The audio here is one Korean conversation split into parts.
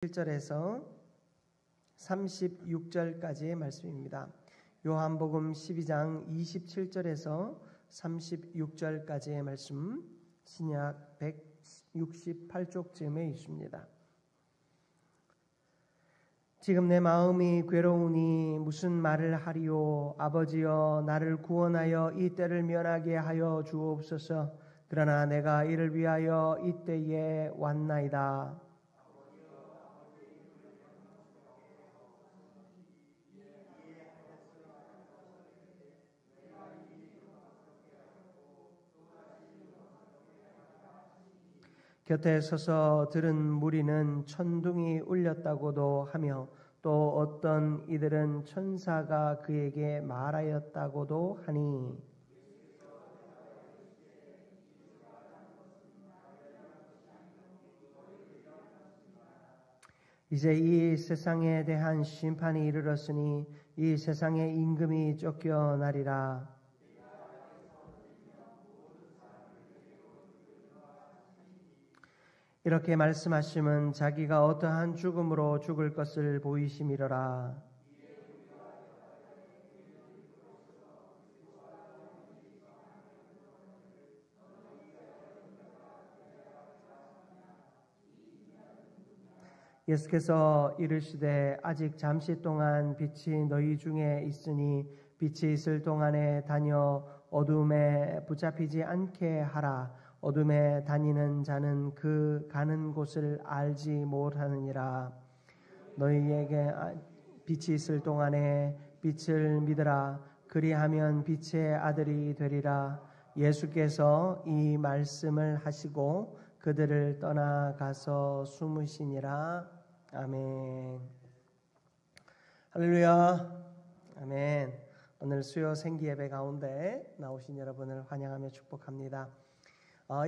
1절에서 36절까지의 말씀입니다. 요한복음 12장 27절에서 36절까지의 말씀, 신약 168쪽쯤에 있습니다. 지금 내 마음이 괴로우니 무슨 말을 하리요. 아버지여, 나를 구원하여 이 때를 면하게 하여 주옵소서. 그러나 내가 이를 위하여 이 때에 왔나이다. 곁에 서서 들은 무리는 천둥이 울렸다고도 하며 또 어떤 이들은 천사가 그에게 말하였다고도 하니, 이제 이 세상에 대한 심판이 이르렀으니 이 세상의 임금이 쫓겨나리라. 이렇게 말씀하심은 자기가 어떠한 죽음으로 죽을 것을 보이심이로라. 예수께서 이르시되 아직 잠시 동안 빛이 너희 중에 있으니 빛이 있을 동안에 다녀 어둠에 붙잡히지 않게 하라. 어둠에 다니는 자는 그 가는 곳을 알지 못하느니라. 너희에게 빛이 있을 동안에 빛을 믿으라. 그리하면 빛의 아들이 되리라. 예수께서 이 말씀을 하시고 그들을 떠나가서 숨으시니라. 아멘. 할렐루야. 아멘. 오늘 수요 생기 예배 가운데 나오신 여러분을 환영하며 축복합니다.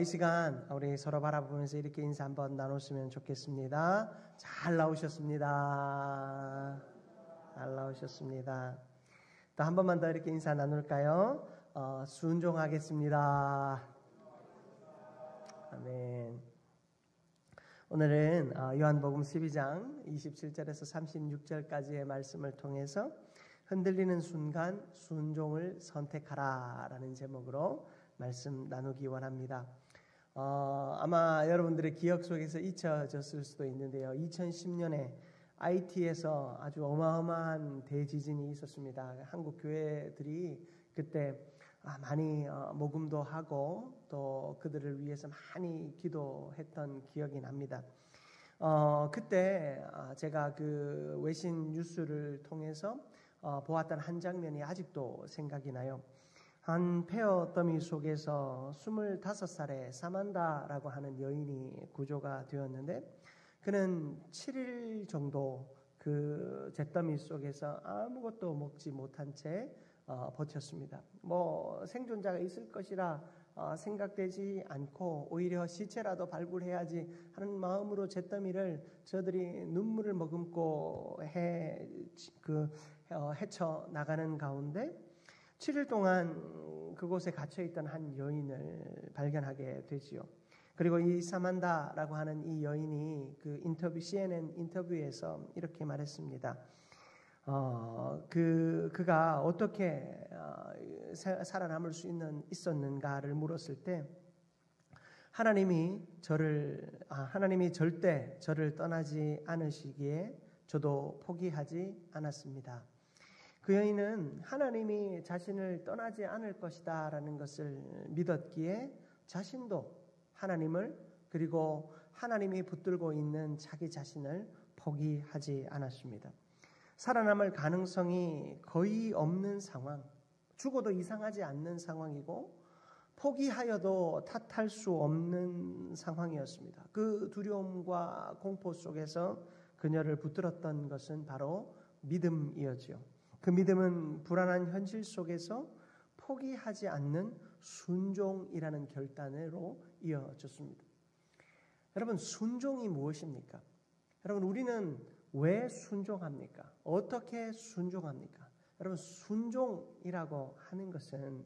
이 시간 우리 서로 바라보면서 이렇게 인사 한번 나눴으면 좋겠습니다. 잘 나오셨습니다. 잘 나오셨습니다. 또 한 번만 더 이렇게 인사 나눌까요? 순종하겠습니다. 아멘. 오늘은 요한복음 12장 27절에서 36절까지의 말씀을 통해서 흔들리는 순간 순종을 선택하라 라는 제목으로 말씀 나누기 원합니다. 아마 여러분들의 기억 속에서 잊혀졌을 수도 있는데요. 2010년에 IT에서 아주 어마어마한 대지진이 있었습니다. 한국 교회들이 그때 많이 모금도 하고 또 그들을 위해서 많이 기도했던 기억이 납니다. 그때 제가 그 외신 뉴스를 통해서 보았던 한 장면이 아직도 생각이 나요. 한 폐허 더미 속에서 25살의 사만다라고 하는 여인이 구조가 되었는데, 그는 7일 정도 그 잿더미 속에서 아무것도 먹지 못한 채 버텼습니다. 생존자가 있을 것이라 생각되지 않고 오히려 시체라도 발굴해야지 하는 마음으로 잿더미를 저들이 눈물을 머금고 헤쳐 나가는 가운데 7일 동안 그곳에 갇혀있던 한 여인을 발견하게 되지요. 그리고 이 사만다라고 하는 이 여인이 그 CNN 인터뷰에서 이렇게 말했습니다. 그가 어떻게 살아남을 수 있었는가를 물었을 때 하나님이 절대 저를 떠나지 않으시기에 저도 포기하지 않았습니다. 그 여인은 하나님이 자신을 떠나지 않을 것이다 라는 것을 믿었기에 자신도 하나님을, 그리고 하나님이 붙들고 있는 자기 자신을 포기하지 않았습니다. 살아남을 가능성이 거의 없는 상황, 죽어도 이상하지 않는 상황이고 포기하여도 탓할 수 없는 상황이었습니다. 그 두려움과 공포 속에서 그녀를 붙들었던 것은 바로 믿음이었죠. 그 믿음은 불안한 현실 속에서 포기하지 않는 순종이라는 결단으로 이어졌습니다. 여러분, 순종이 무엇입니까? 여러분, 우리는 왜 순종합니까? 어떻게 순종합니까? 여러분, 순종이라고 하는 것은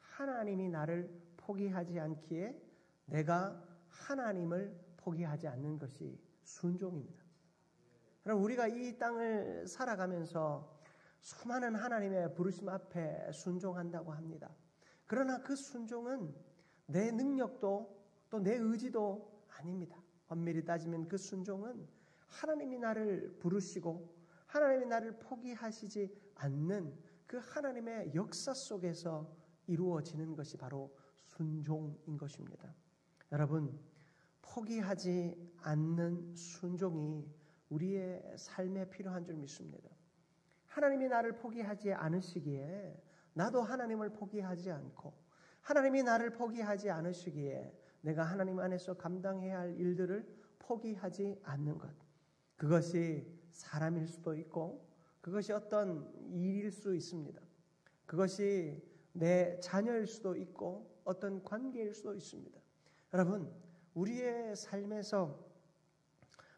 하나님이 나를 포기하지 않기에 내가 하나님을 포기하지 않는 것이 순종입니다. 그럼 우리가 이 땅을 살아가면서 수많은 하나님의 부르심 앞에 순종한다고 합니다. 그러나 그 순종은 내 능력도 또 내 의지도 아닙니다. 엄밀히 따지면 그 순종은 하나님이 나를 부르시고 하나님이 나를 포기하시지 않는 그 하나님의 역사 속에서 이루어지는 것이 바로 순종인 것입니다. 여러분, 포기하지 않는 순종이 우리의 삶에 필요한 줄 믿습니다. 하나님이 나를 포기하지 않으시기에 나도 하나님을 포기하지 않고 하나님이 나를 포기하지 않으시기에 내가 하나님 안에서 감당해야 할 일들을 포기하지 않는 것. 그것이 사람일 수도 있고 그것이 어떤 일일 수 있습니다. 그것이 내 자녀일 수도 있고 어떤 관계일 수도 있습니다. 여러분, 우리의 삶에서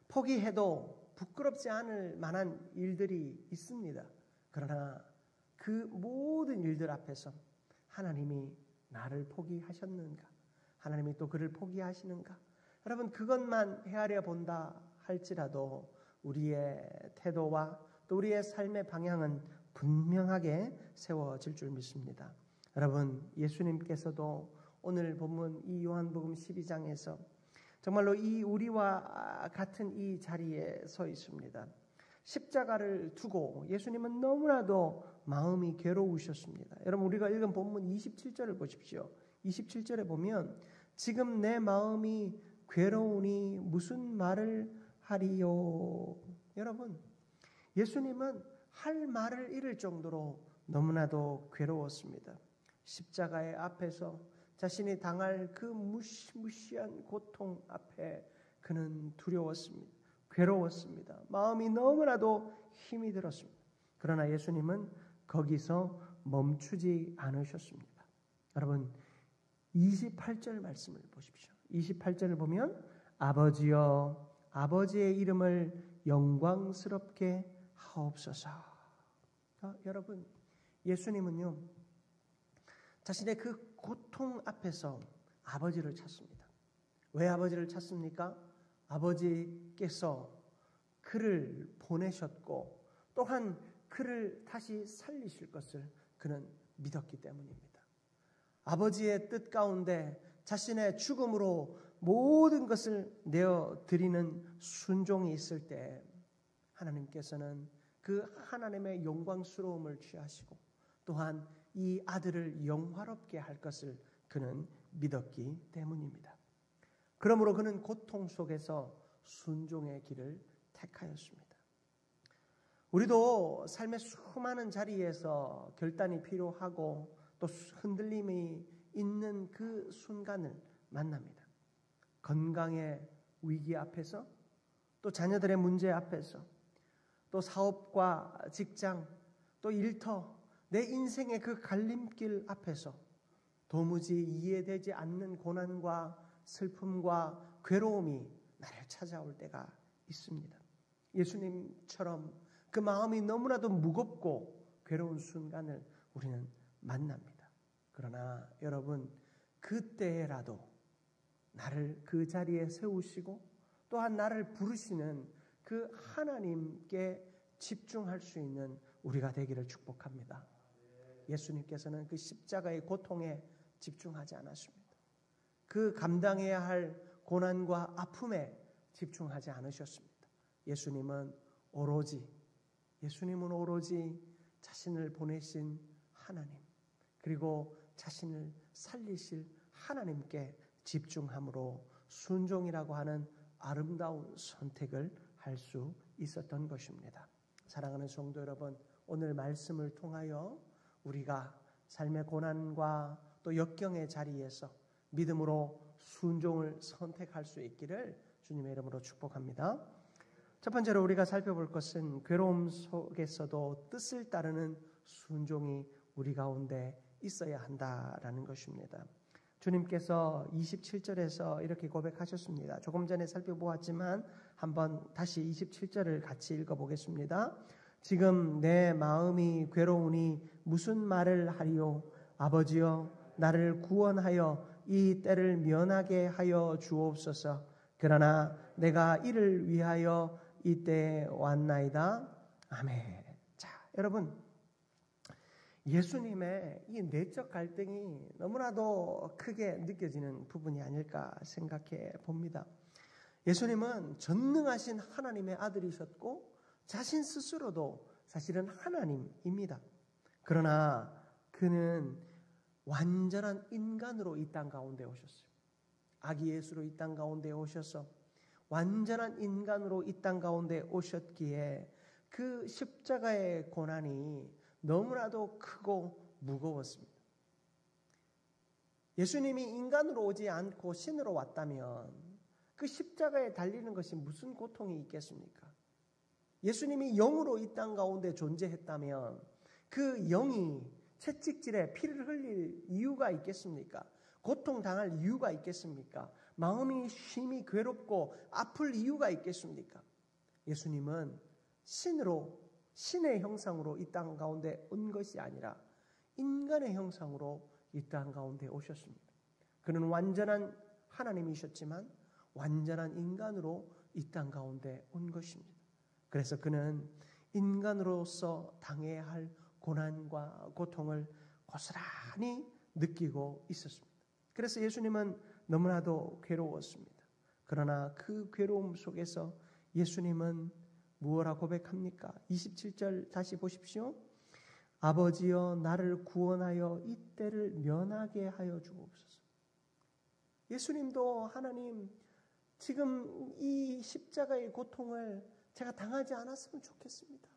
포기해도 부끄럽지 않을 만한 일들이 있습니다. 그러나 그 모든 일들 앞에서 하나님이 나를 포기하셨는가? 하나님이 또 그를 포기하시는가? 여러분, 그것만 헤아려 본다 할지라도 우리의 태도와 또 우리의 삶의 방향은 분명하게 세워질 줄 믿습니다. 여러분, 예수님께서도 오늘 본문 이 요한복음 12장에서 정말로 이 우리와 같은 이 자리에 서 있습니다. 십자가를 두고 예수님은 너무나도 마음이 괴로우셨습니다. 여러분, 우리가 읽은 본문 27절을 보십시오. 27절에 보면 지금 내 마음이 괴로우니 무슨 말을 하리요. 여러분, 예수님은 할 말을 잃을 정도로 너무나도 괴로웠습니다. 십자가의 앞에서 자신이 당할 그 무시무시한 고통 앞에 그는 두려웠습니다. 괴로웠습니다. 마음이 너무나도 힘이 들었습니다. 그러나 예수님은 거기서 멈추지 않으셨습니다. 여러분, 28절 말씀을 보십시오. 28절을 보면 아버지여, 아버지의 이름을 영광스럽게 하옵소서. 여러분, 예수님은요, 자신의 그 고통 앞에서 아버지를 찾습니다. 왜 아버지를 찾습니까? 아버지께서 그를 보내셨고 또한 그를 다시 살리실 것을 그는 믿었기 때문입니다. 아버지의 뜻 가운데 자신의 죽음으로 모든 것을 내어드리는 순종이 있을 때 하나님께서는 그 하나님의 영광스러움을 취하시고 또한 이 아들을 영화롭게 할 것을 그는 믿었기 때문입니다. 그러므로 그는 고통 속에서 순종의 길을 택하였습니다. 우리도 삶의 수많은 자리에서 결단이 필요하고 또 흔들림이 있는 그 순간을 만납니다. 건강의 위기 앞에서 또 자녀들의 문제 앞에서 또 사업과 직장 또 일터 내 인생의 그 갈림길 앞에서 도무지 이해되지 않는 고난과 슬픔과 괴로움이 나를 찾아올 때가 있습니다. 예수님처럼 그 마음이 너무나도 무겁고 괴로운 순간을 우리는 만납니다. 그러나 여러분, 그때라도 나를 그 자리에 세우시고 또한 나를 부르시는 그 하나님께 집중할 수 있는 우리가 되기를 축복합니다. 예수님께서는 그 십자가의 고통에 집중하지 않았습니다. 그 감당해야 할 고난과 아픔에 집중하지 않으셨습니다. 예수님은 오로지 자신을 보내신 하나님 그리고 자신을 살리실 하나님께 집중함으로 순종이라고 하는 아름다운 선택을 할 수 있었던 것입니다. 사랑하는 성도 여러분, 오늘 말씀을 통하여 우리가 삶의 고난과 또 역경의 자리에서 믿음으로 순종을 선택할 수 있기를 주님의 이름으로 축복합니다. 첫 번째로 우리가 살펴볼 것은 괴로움 속에서도 뜻을 따르는 순종이 우리 가운데 있어야 한다라는 것입니다. 주님께서 27절에서 이렇게 고백하셨습니다. 조금 전에 살펴보았지만 한번 다시 27절을 같이 읽어보겠습니다. 지금 내 마음이 괴로우니 무슨 말을 하리요? 아버지여, 나를 구원하여 이 때를 면하게 하여 주옵소서. 그러나 내가 이를 위하여 이때에 왔나이다. 아멘. 자, 여러분, 예수님의 이 내적 갈등이 너무나도 크게 느껴지는 부분이 아닐까 생각해 봅니다. 예수님은 전능하신 하나님의 아들이셨고 자신 스스로도 사실은 하나님입니다. 그러나 그는 완전한 인간으로 이 땅 가운데 오셨어요. 아기 예수로 이 땅 가운데 오셔서 완전한 인간으로 이 땅 가운데 오셨기에 그 십자가의 고난이 너무나도 크고 무거웠습니다. 예수님이 인간으로 오지 않고 신으로 왔다면 그 십자가에 달리는 것이 무슨 고통이 있겠습니까? 예수님이 영으로 이 땅 가운데 존재했다면 그 영이 채찍질에 피를 흘릴 이유가 있겠습니까? 고통당할 이유가 있겠습니까? 마음이 심히 괴롭고 아플 이유가 있겠습니까? 예수님은 신의 형상으로 이 땅 가운데 온 것이 아니라 인간의 형상으로 이 땅 가운데 오셨습니다. 그는 완전한 하나님이셨지만 완전한 인간으로 이 땅 가운데 온 것입니다. 그래서 그는 인간으로서 당해야 할 고난과 고통을 고스란히 느끼고 있었습니다. 그래서 예수님은 너무나도 괴로웠습니다. 그러나 그 괴로움 속에서 예수님은 무엇라 고백합니까? 27절 다시 보십시오. 아버지여 나를 구원하여 이 때를 면하게 하여 주옵소서. 예수님도 하나님 지금 이 십자가의 고통을 제가 당하지 않았으면 좋겠습니다.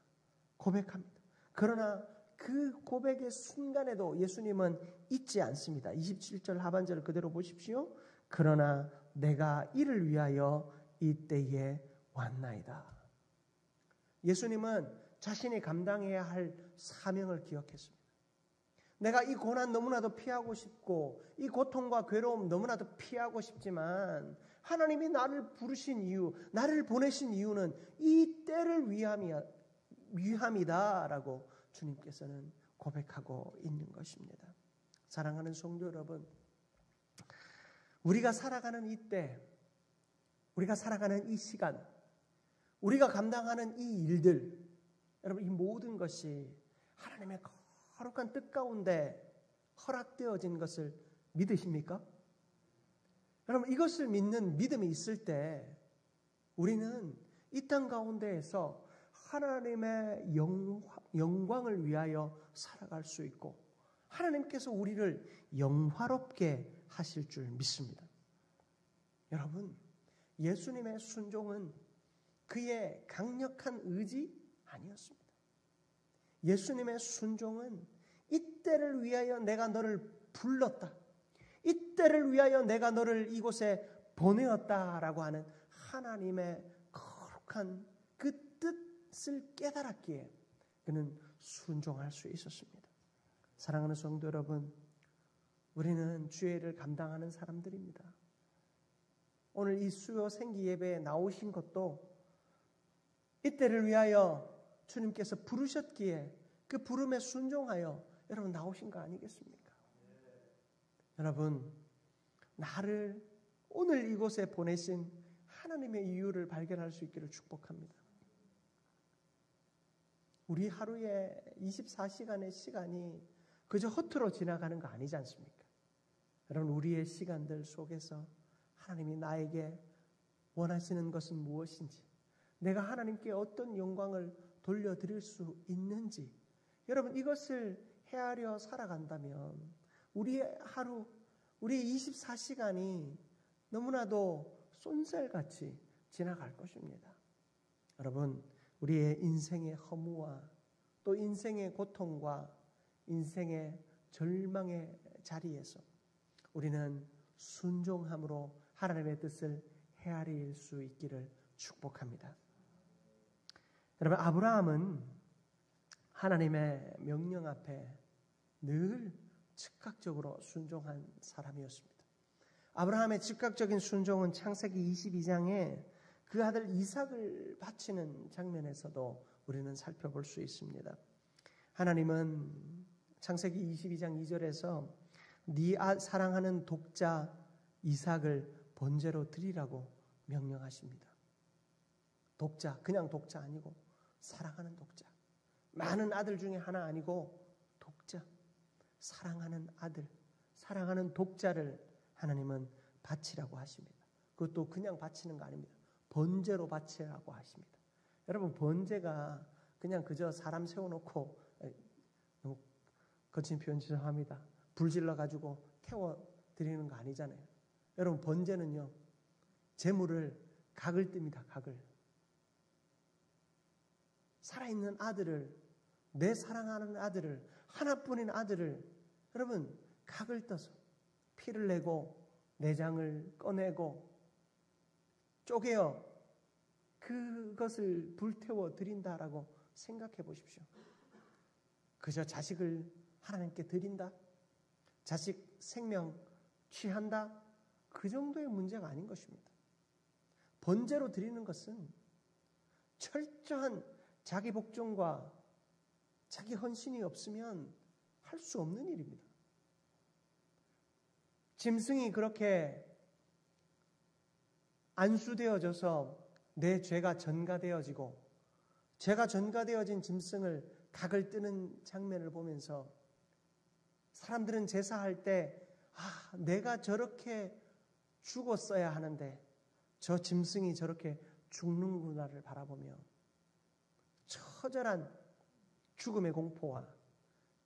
고백합니다. 그러나 그 고백의 순간에도 예수님은 잊지 않습니다. 27절 하반절을 그대로 보십시오. 그러나 내가 이를 위하여 이때에 왔나이다. 예수님은 자신이 감당해야 할 사명을 기억했습니다. 내가 이 고난 너무나도 피하고 싶고 이 고통과 괴로움 너무나도 피하고 싶지만 하나님이 나를 부르신 이유, 나를 보내신 이유는 이 때를 위함이다라고 주님께서는 고백하고 있는 것입니다. 사랑하는 성도 여러분, 우리가 살아가는 이 때, 우리가 살아가는 이 시간, 우리가 감당하는 이 일들, 여러분 이 모든 것이 하나님의 거룩한 뜻 가운데 허락되어진 것을 믿으십니까? 여러분 이것을 믿는 믿음이 있을 때 우리는 이 땅 가운데에서 하나님의 영광을 위하여 살아갈 수 있고 하나님께서 우리를 영화롭게 하실 줄 믿습니다. 여러분 예수님의 순종은 그의 강력한 의지 아니었습니다. 예수님의 순종은 이때를 위하여 내가 너를 불렀다. 이때를 위하여 내가 너를 이곳에 보내었다라고 하는 하나님의 거룩한 그 뜻을 깨달았기에 그는 순종할 수 있었습니다. 사랑하는 성도 여러분, 우리는 주의를 감당하는 사람들입니다. 오늘 이 수요 생기 예배에 나오신 것도 이때를 위하여 주님께서 부르셨기에 그 부름에 순종하여 여러분 나오신 거 아니겠습니까? 여러분, 나를 오늘 이곳에 보내신 하나님의 이유를 발견할 수 있기를 축복합니다. 우리 하루에 24시간의 시간이 그저 허투루 지나가는 거 아니지 않습니까? 여러분, 우리의 시간들 속에서 하나님이 나에게 원하시는 것은 무엇인지, 내가 하나님께 어떤 영광을 돌려드릴 수 있는지, 여러분 이것을 헤아려 살아간다면 우리의 하루, 우리의 24시간이 너무나도 쏜살같이 지나갈 것입니다. 여러분, 우리의 인생의 허무와 또 인생의 고통과 인생의 절망의 자리에서 우리는 순종함으로 하나님의 뜻을 헤아릴 수 있기를 축복합니다. 여러분, 아브라함은 하나님의 명령 앞에 늘 즉각적으로 순종한 사람이었습니다. 아브라함의 즉각적인 순종은 창세기 22장에 그 아들 이삭을 바치는 장면에서도 우리는 살펴볼 수 있습니다. 하나님은 창세기 22장 2절에서 네 사랑하는 독자 이삭을 번제로 드리라고 명령하십니다. 독자, 그냥 독자 아니고 사랑하는 독자. 많은 아들 중에 하나 아니고 독자. 사랑하는 아들, 사랑하는 독자를 하나님은 바치라고 하십니다. 그것도 그냥 바치는 거 아닙니다. 번제로 바치라고 하십니다. 여러분, 번제가 그냥 그저 사람 세워놓고, 너무 거친 표현 죄송합니다. 불 질러가지고 태워드리는 거 아니잖아요. 여러분, 번제는요, 제물을 각을 뜹니다. 각을. 살아있는 아들을, 내 사랑하는 아들을, 하나뿐인 아들을 여러분 각을 떠서 피를 내고 내장을 꺼내고 쪼개어 그것을 불태워 드린다라고 생각해 보십시오. 그저 자식을 하나님께 드린다? 자식 생명 취한다? 그 정도의 문제가 아닌 것입니다. 번제로 드리는 것은 철저한 자기 복종과 자기 헌신이 없으면 할 수 없는 일입니다. 짐승이 그렇게 안수되어져서 내 죄가 전가되어지고 죄가 전가되어진 짐승을 각을 뜨는 장면을 보면서 사람들은 제사할 때 내가 저렇게 죽었어야 하는데 저 짐승이 저렇게 죽는구나를 바라보며 처절한 죽음의 공포와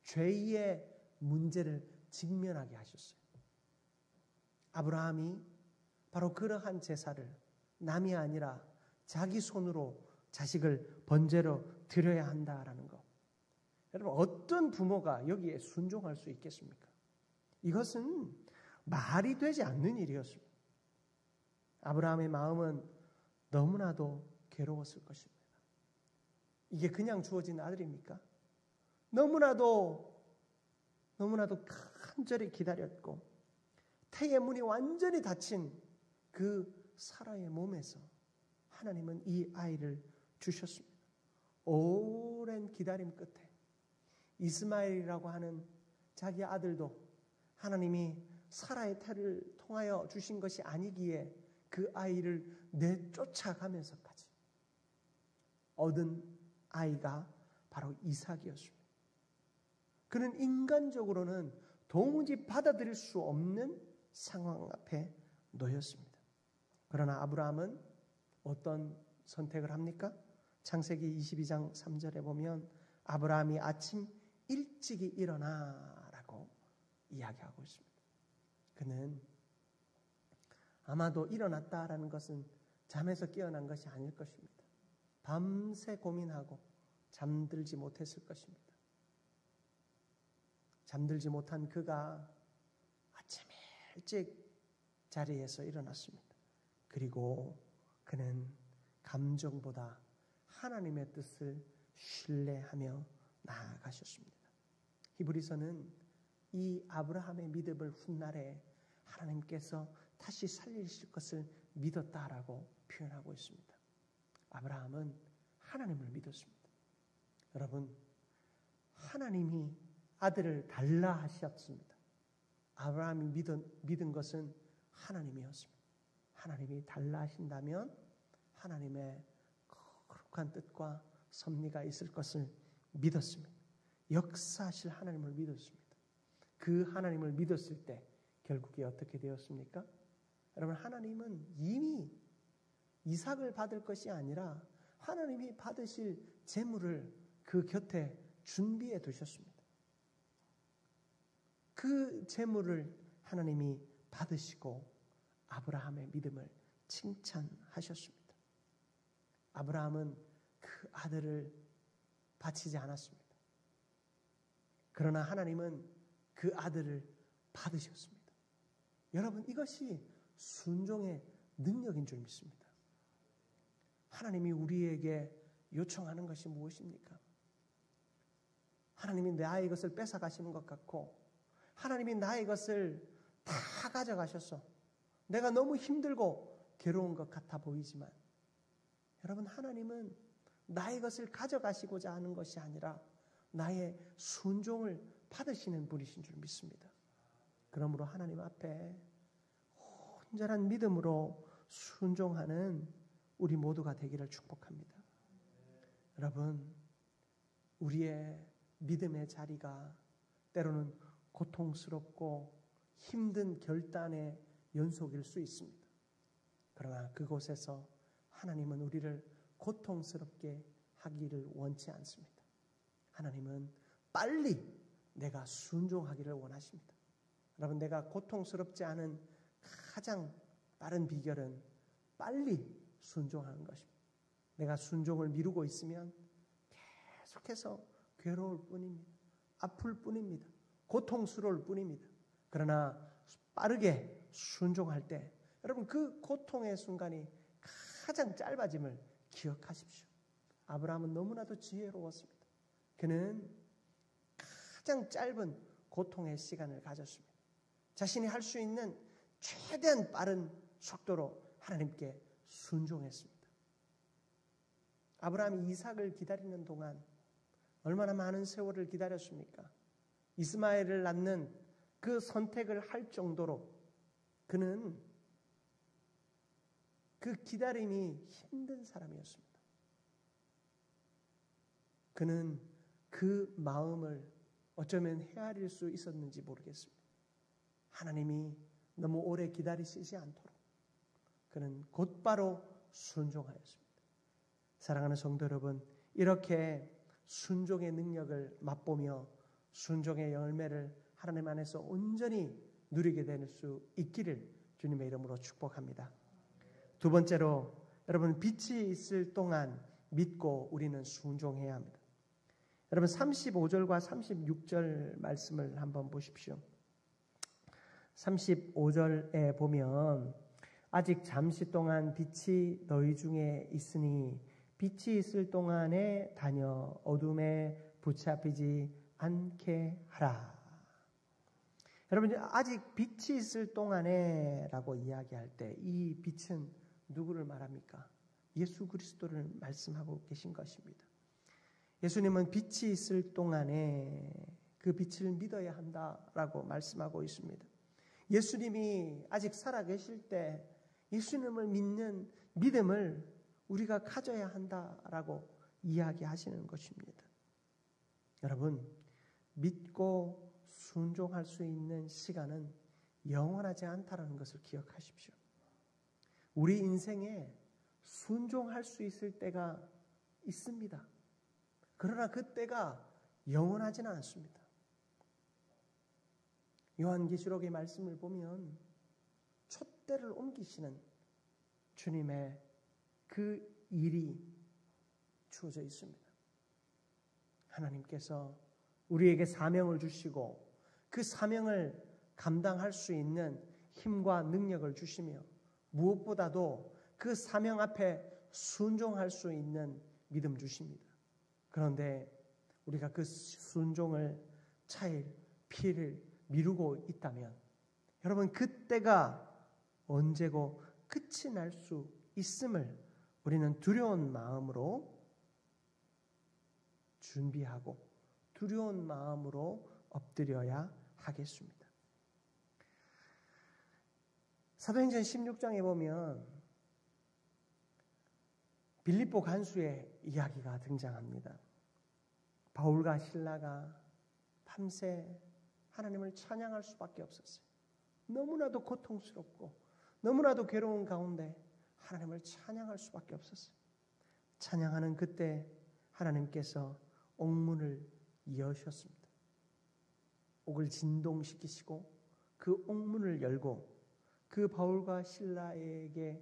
죄의 문제를 직면하게 하셨어요. 아브라함이 바로 그러한 제사를 남이 아니라 자기 손으로 자식을 번제로 드려야 한다라는 것. 여러분, 어떤 부모가 여기에 순종할 수 있겠습니까? 이것은 말이 되지 않는 일이었습니다. 아브라함의 마음은 너무나도 괴로웠을 것입니다. 이게 그냥 주어진 아들입니까? 너무나도 간절히 기다렸고 태의 문이 완전히 닫힌 그 사라의 몸에서 하나님은 이 아이를 주셨습니다. 오랜 기다림 끝에 이스마엘이라고 하는 자기 아들도 하나님이 사라의 태를 통하여 주신 것이 아니기에 그 아이를 내쫓아가면서까지 얻은 아이가 바로 이삭이었습니다. 그는 인간적으로는 도무지 받아들일 수 없는 상황 앞에 놓였습니다. 그러나 아브라함은 어떤 선택을 합니까? 창세기 22장 3절에 보면 아브라함이 아침 일찍이 일어나라고 이야기하고 있습니다. 그는 아마도 일어났다라는 것은 잠에서 깨어난 것이 아닐 것입니다. 밤새 고민하고 잠들지 못했을 것입니다. 잠들지 못한 그가 아침 일찍 자리에서 일어났습니다. 그리고 그는 감정보다 하나님의 뜻을 신뢰하며 나아가셨습니다. 히브리서는 이 아브라함의 믿음을 훗날에 하나님께서 다시 살리실 것을 믿었다라고 표현하고 있습니다. 아브라함은 하나님을 믿었습니다. 여러분, 하나님이 아들을 달라 하셨습니다. 아브라함이 믿은 것은 하나님이었습니다. 하나님이 달라 하신다면 하나님의 거룩한 뜻과 섭리가 있을 것을 믿었습니다. 역사하실 하나님을 믿었습니다. 그 하나님을 믿었을 때 결국에 어떻게 되었습니까? 여러분, 하나님은 이미 이삭을 받을 것이 아니라 하나님이 받으실 재물을 그 곁에 준비해 두셨습니다. 그 재물을 하나님이 받으시고 아브라함의 믿음을 칭찬하셨습니다. 아브라함은 그 아들을 바치지 않았습니다. 그러나 하나님은 그 아들을 받으셨습니다. 여러분, 이것이 순종의 능력인 줄 믿습니다. 하나님이 우리에게 요청하는 것이 무엇입니까? 하나님이 나의 것을 뺏어가시는 것 같고 하나님이 나의 것을 다 가져가셔서 내가 너무 힘들고 괴로운 것 같아 보이지만 여러분, 하나님은 나의 것을 가져가시고자 하는 것이 아니라 나의 순종을 받으시는 분이신 줄 믿습니다. 그러므로 하나님 앞에 온전한 믿음으로 순종하는 우리 모두가 되기를 축복합니다. 여러분, 우리의 믿음의 자리가 때로는 고통스럽고 힘든 결단의 연속일 수 있습니다. 그러나 그곳에서 하나님은 우리를 고통스럽게 하기를 원치 않습니다. 하나님은 빨리 내가 순종하기를 원하십니다. 여러분, 내가 고통스럽지 않은 가장 빠른 비결은 빨리 순종하는 것입니다. 내가 순종을 미루고 있으면 계속해서 괴로울 뿐입니다. 아플 뿐입니다. 고통스러울 뿐입니다. 그러나 빠르게 순종할 때 여러분, 그 고통의 순간이 가장 짧아짐을 기억하십시오. 아브라함은 너무나도 지혜로웠습니다. 그는 가장 짧은 고통의 시간을 가졌습니다. 자신이 할 수 있는 최대한 빠른 속도로 하나님께 순종했습니다. 아브라함이 이삭을 기다리는 동안 얼마나 많은 세월을 기다렸습니까? 이스마엘을 낳는 그 선택을 할 정도로 그는 그 기다림이 힘든 사람이었습니다. 그는 그 마음을 어쩌면 헤아릴 수 있었는지 모르겠습니다. 하나님이 너무 오래 기다리시지 않도록 그는 곧바로 순종하였습니다. 사랑하는 성도 여러분, 이렇게 순종의 능력을 맛보며 순종의 열매를 하나님 안에서 온전히 누리게 될 수 있기를 주님의 이름으로 축복합니다. 두 번째로, 여러분, 빛이 있을 동안 믿고 우리는 순종해야 합니다. 여러분, 35절과 36절 말씀을 한번 보십시오. 35절에 보면 아직 잠시 동안 빛이 너희 중에 있으니 빛이 있을 동안에 다녀 어둠에 붙잡히지 않게 하라. 여러분, 아직 빛이 있을 동안에 라고 이야기할 때 이 빛은 누구를 말합니까? 예수 그리스도를 말씀하고 계신 것입니다. 예수님은 빛이 있을 동안에 그 빛을 믿어야 한다라고 말씀하고 있습니다. 예수님이 아직 살아계실 때 예수님을 믿는 믿음을 우리가 가져야 한다라고 이야기하시는 것입니다. 여러분, 믿고 순종할 수 있는 시간은 영원하지 않다라는 것을 기억하십시오. 우리 인생에 순종할 수 있을 때가 있습니다. 그러나 그 때가 영원하지는 않습니다. 요한계시록의 말씀을 보면 촛대를 옮기시는 주님의 그 일이 주어져 있습니다. 하나님께서 우리에게 사명을 주시고 그 사명을 감당할 수 있는 힘과 능력을 주시며 무엇보다도 그 사명 앞에 순종할 수 있는 믿음 주십니다. 그런데 우리가 그 순종을 차일 피를 미루고 있다면 여러분, 그때가 언제고 끝이 날 수 있음을 우리는 두려운 마음으로 준비하고 두려운 마음으로 엎드려야 하겠습니다. 사도행전 16장에 보면 빌립보 간수의 이야기가 등장합니다. 바울과 실라가 밤새 하나님을 찬양할 수밖에 없었어요. 너무나도 고통스럽고 너무나도 괴로운 가운데 하나님을 찬양할 수밖에 없었어요. 찬양하는 그때 하나님께서 옥문을 여셨습니다. 옥을 진동시키시고 그 옥문을 열고 그 바울과 실라에게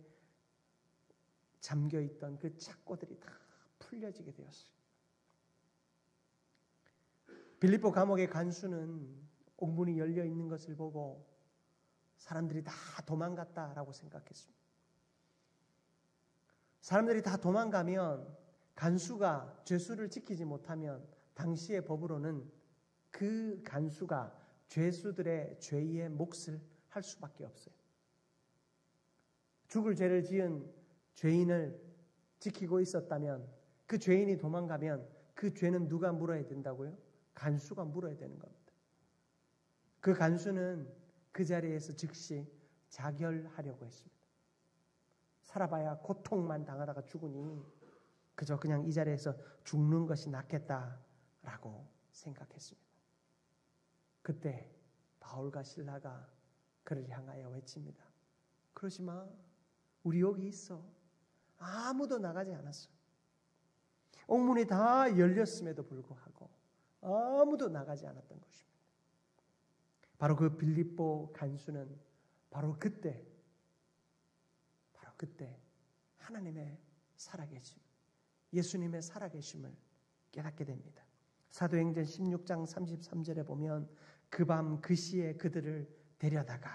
잠겨있던 그 착고들이 다 풀려지게 되었어요. 빌립보 감옥의 간수는 옥문이 열려 있는 것을 보고 사람들이 다 도망갔다라고 생각했습니다. 사람들이 다 도망가면 간수가 죄수를 지키지 못하면 당시의 법으로는 그 간수가 죄수들의 죄의 몫을 할 수밖에 없어요. 죽을 죄를 지은 죄인을 지키고 있었다면 그 죄인이 도망가면 그 죄는 누가 물어야 된다고요? 간수가 물어야 되는 겁니다. 그 간수는 그 자리에서 즉시 자결하려고 했습니다. 살아봐야 고통만 당하다가 죽으니 그저 그냥 이 자리에서 죽는 것이 낫겠다라고 생각했습니다. 그때 바울과 실라가 그를 향하여 외칩니다. 그러지 마. 우리 여기 있어. 아무도 나가지 않았어. 옥문이 다 열렸음에도 불구하고 아무도 나가지 않았던 것입니다. 바로 그 빌립보 간수는 바로 그때 하나님의 살아계심, 예수님의 살아계심을 깨닫게 됩니다. 사도행전 16장 33절에 보면 그 밤 그 시에 그들을 데려다가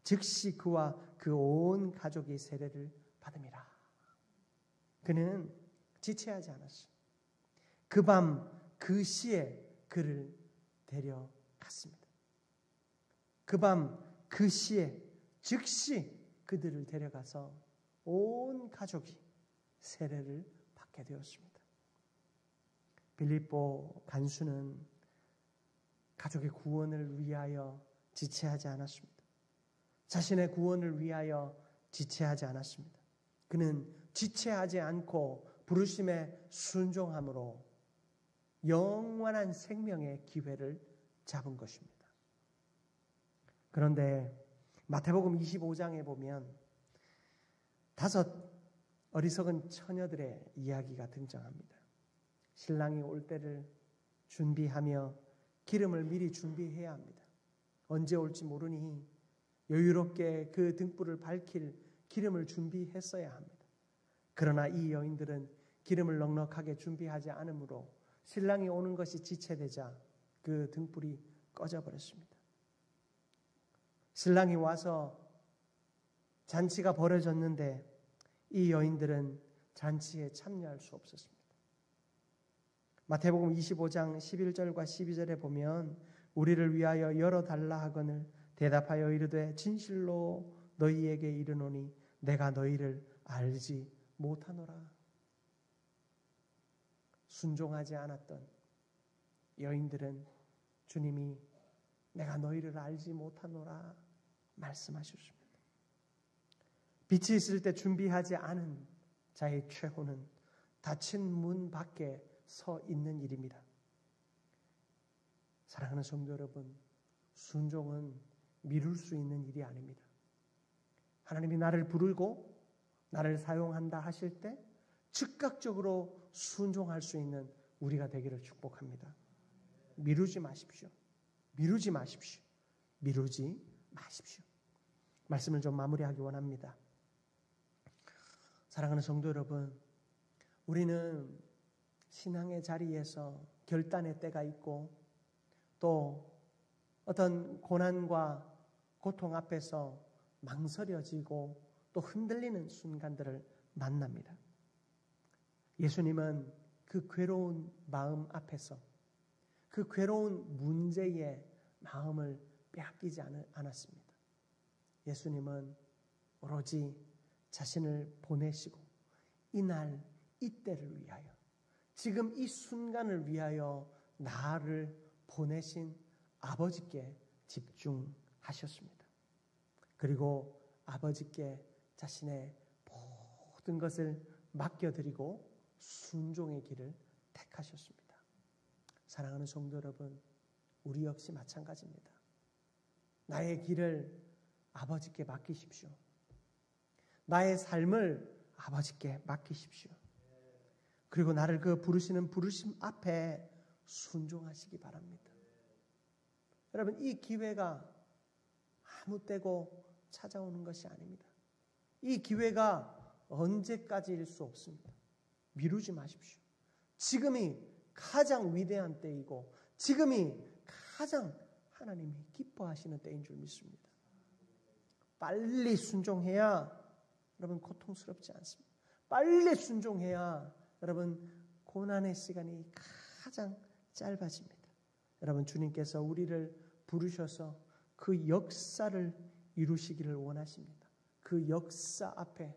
즉시 그와 그 온 가족이 세례를 받음이라. 그는 지체하지 않았어요. 그 밤 그 시에 그를 데려갔습니다. 그 밤 그 시에 즉시 그들을 데려가서 온 가족이 세례를 받게 되었습니다. 빌립보 간수는 가족의 구원을 위하여 지체하지 않았습니다. 자신의 구원을 위하여 지체하지 않았습니다. 그는 지체하지 않고 부르심에 순종함으로 영원한 생명의 기회를 잡은 것입니다. 그런데 마태복음 25장에 보면 5 어리석은 처녀들의 이야기가 등장합니다. 신랑이 올 때를 준비하며 기름을 미리 준비해야 합니다. 언제 올지 모르니 여유롭게 그 등불을 밝힐 기름을 준비했어야 합니다. 그러나 이 여인들은 기름을 넉넉하게 준비하지 않으므로 신랑이 오는 것이 지체되자 그 등불이 꺼져버렸습니다. 신랑이 와서 잔치가 벌어졌는데 이 여인들은 잔치에 참여할 수 없었습니다. 마태복음 25장 11절과 12절에 보면 우리를 위하여 열어달라 하거늘 대답하여 이르되 진실로 너희에게 이르노니 내가 너희를 알지 못하노라. 순종하지 않았던 여인들은 주님이 내가 너희를 알지 못하노라 말씀하셨습니다. 빛이 있을 때 준비하지 않은 자의 최후는 닫힌 문 밖에 서 있는 일입니다. 사랑하는 성도 여러분, 순종은 미룰 수 있는 일이 아닙니다. 하나님이 나를 부르고 나를 사용한다 하실 때 즉각적으로 순종할 수 있는 우리가 되기를 축복합니다. 미루지 마십시오. 미루지 마십시오. 미루지 마십시오. 말씀을 좀 마무리하기 원합니다. 사랑하는 성도 여러분, 우리는 신앙의 자리에서 결단의 때가 있고 또 어떤 고난과 고통 앞에서 망설여지고 또 흔들리는 순간들을 만납니다. 예수님은 그 괴로운 마음 앞에서 그 괴로운 문제의 마음을 빼앗기지 않았습니다. 예수님은 오로지 자신을 보내시고 이날 이때를 위하여 지금 이 순간을 위하여 나를 보내신 아버지께 집중하셨습니다. 그리고 아버지께 자신의 모든 것을 맡겨드리고 순종의 길을 택하셨습니다. 사랑하는 성도 여러분, 우리 역시 마찬가지입니다. 나의 길을 아버지께 맡기십시오. 나의 삶을 아버지께 맡기십시오. 그리고 나를 그 부르시는 부르심 앞에 순종하시기 바랍니다. 여러분, 이 기회가 아무 때고 찾아오는 것이 아닙니다. 이 기회가 언제까지일 수 없습니다. 미루지 마십시오. 지금이 가장 위대한 때이고 지금이 가장 하나님이 기뻐하시는 때인 줄 믿습니다. 빨리 순종해야 여러분 고통스럽지 않습니다. 빨리 순종해야 여러분 고난의 시간이 가장 짧아집니다. 여러분, 주님께서 우리를 부르셔서 그 역사를 이루시기를 원하십니다. 그 역사 앞에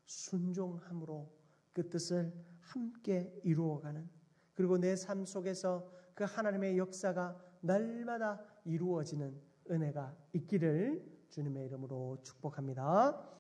순종함으로 그 뜻을 함께 이루어가는, 그리고 내 삶 속에서 그 하나님의 역사가 날마다 이루어지는 은혜가 있기를 주님의 이름으로 축복합니다.